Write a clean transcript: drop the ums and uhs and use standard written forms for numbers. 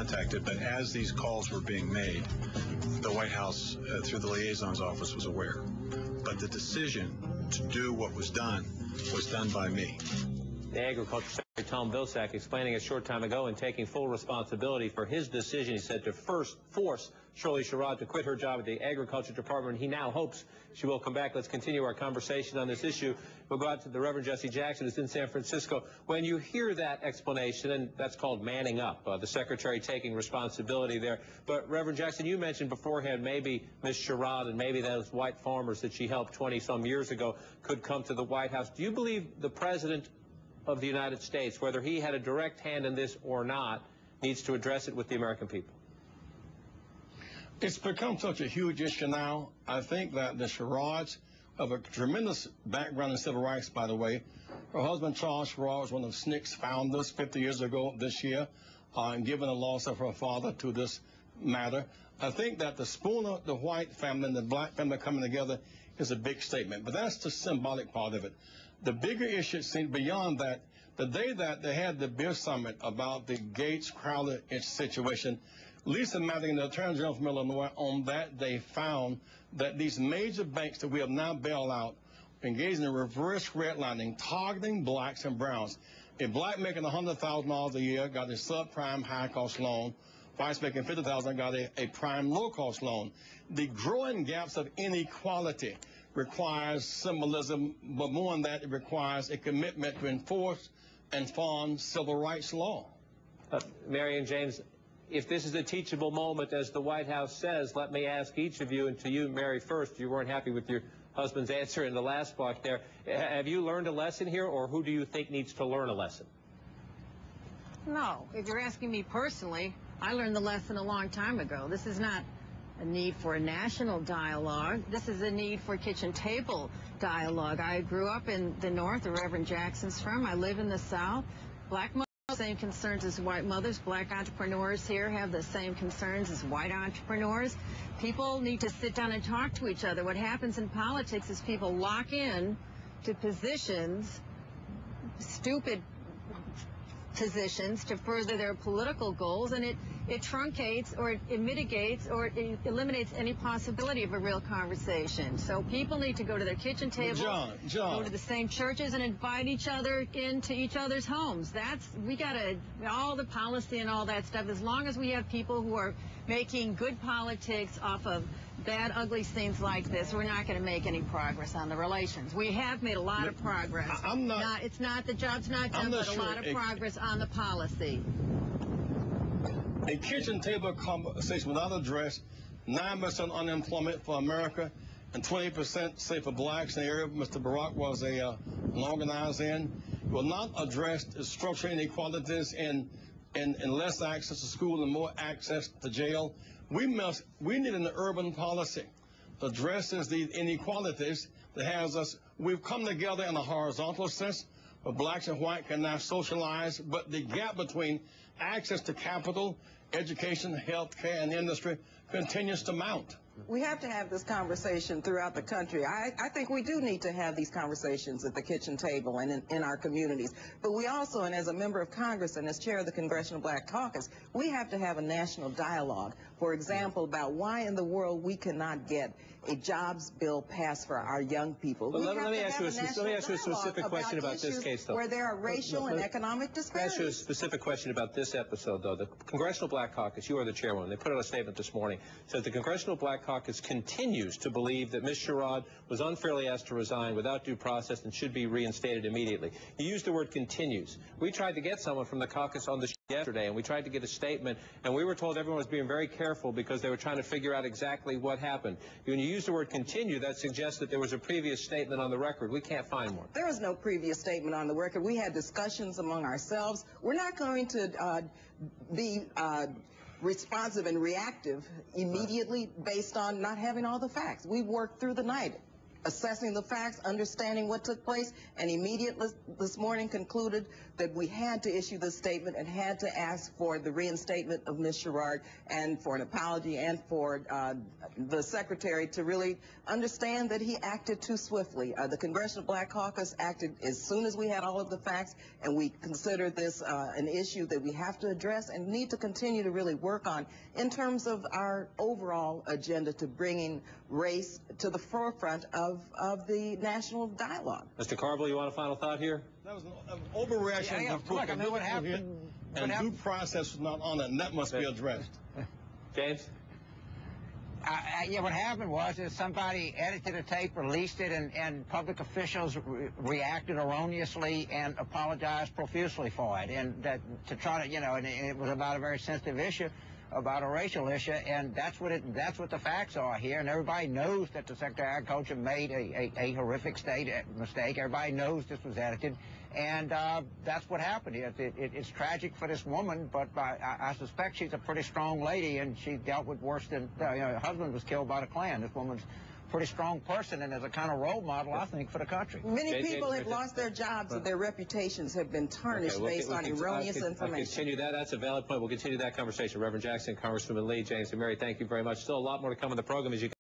contacted, but as these calls were being made, the White House, through the liaison's office, was aware. But the decision to do what was done by me. The Agriculture Secretary Tom Vilsack explaining a short time ago and taking full responsibility for his decision, he said, to first force Shirley Sherrod to quit her job at the Agriculture Department. He now hopes she will come back. Let's continue our conversation on this issue. We'll go out to the Reverend Jesse Jackson, who's in San Francisco. When you hear that explanation, and that's called manning up, the Secretary taking responsibility there. But, Reverend Jackson, you mentioned beforehand maybe Ms. Sherrod and maybe those white farmers that she helped 20-some years ago could come to the White House. Do you believe the President of the United States, whether he had a direct hand in this or not, needs to address it with the American people? It's become such a huge issue now. I think that the Sherrods have a tremendous background in civil rights, by the way. Her husband, Charles Sherrod, was one of SNCC's founders 50 years ago this year, and given the loss of her father to this matter. I think that the Spooner, the white family, and the black family coming together is a big statement, but that's the symbolic part of it. The bigger issue seems beyond that. The day that they had the beer summit about the Gates-Crowder situation, Lisa Madigan, the Attorney General from Illinois, on that day found that these major banks that we have now bailed out engaged in reverse redlining, targeting blacks and browns. A black making $100,000 a year got a subprime high-cost loan. Whites making $50,000 got a prime low-cost loan. The growing gaps of inequality requires symbolism, but more than that, it requires a commitment to enforce and fund civil rights law. Mary and James, if this is a teachable moment, as the White House says, let me ask each of you, and to you, Mary, first. You weren't happy with your husband's answer in the last block there. Have you learned a lesson here, or who do you think needs to learn a lesson? No. If you're asking me personally, I learned the lesson a long time ago. This is not a need for a national dialogue. This is a need for kitchen table dialogue. I grew up in the North, where Reverend Jackson's from. I live in the South. Black mothers have the same concerns as white mothers. Black entrepreneurs here have the same concerns as white entrepreneurs. People need to sit down and talk to each other. What happens in politics is people lock in to positions, stupid positions, to further their political goals, and it truncates or it mitigates or it eliminates any possibility of a real conversation. So people need to go to their kitchen tables, go to the same churches, and invite each other into each other's homes. We gotta, all the policy and all that stuff, as long as we have people who are making good politics off of bad, ugly scenes like this, we're not going to make any progress on the relations. We have made a lot of progress. The job's not done, but a lot of progress on the policy. A kitchen table conversation without address, 9% unemployment for America, and 20% say for blacks in the area Mr. Barack was an organizer in, will not address the structural inequalities in less access to school and more access to jail. We need an urban policy that addresses these inequalities that has us. We've come together in a horizontal sense where blacks and whites can now socialize, but the gap between access to capital, education, health care, and industry continues to mount. We have to have this conversation throughout the country. I think we do need to have these conversations at the kitchen table and in our communities. But we also, and as a member of Congress and as chair of the Congressional Black Caucus, we have to have a national dialogue, for example, about why in the world we cannot get a jobs bill passed for our young people. Let me ask you a specific question about this case, though. Where there are racial and economic disparities. Let me ask you a specific question about this episode, though. The Congressional Black Caucus, you are the chairwoman. They put out a statement this morning. It says the Congressional Black Caucus continues to believe that Ms. Sherrod was unfairly asked to resign without due process and should be reinstated immediately. You used the word continues. We tried to get someone from the caucus on the show yesterday, and we tried to get a statement, and we were told everyone was being very careful because they were trying to figure out exactly what happened. When you use the word continue, that suggests that there was a previous statement on the record. We can't find one. There is no previous statement on the record. We had discussions among ourselves. We're not going to be responsive and reactive immediately based on not having all the facts. We worked through the night assessing the facts, understanding what took place, and immediately this morning concluded that we had to issue this statement and had to ask for the reinstatement of Ms. Sherrod and for an apology and for the Secretary to really understand that he acted too swiftly. The Congressional Black Caucus acted as soon as we had all of the facts, and we consider this an issue that we have to address and need to continue to really work on in terms of our overall agenda to bringing race to the forefront of the national dialogue. Mr. Carville, you want a final thought here? That was an overreaction. Yeah, look, I mean, what happened? And due process was not on it, and that must be addressed. James? Yeah, what happened was is somebody edited a tape, released it, and public officials reacted erroneously and apologized profusely for it. And that to try to, and it was about a very sensitive issue, about a racial issue, and that's what the facts are here. And everybody knows that the Secretary of Agriculture made a horrific mistake. Everybody knows this was edited, and that's what happened here. It's tragic for this woman, but I suspect she's a pretty strong lady, and she dealt with worse than her husband was killed by the Klan. This woman's a pretty strong person, and as a kind of role model, I think, for the country. Many people have lost their jobs and their reputations have been tarnished based on erroneous information. I'll continue that. That's a valid point. We'll continue that conversation. Reverend Jackson, Congresswoman Lee, James, and Mary, thank you very much. Still a lot more to come on the program as you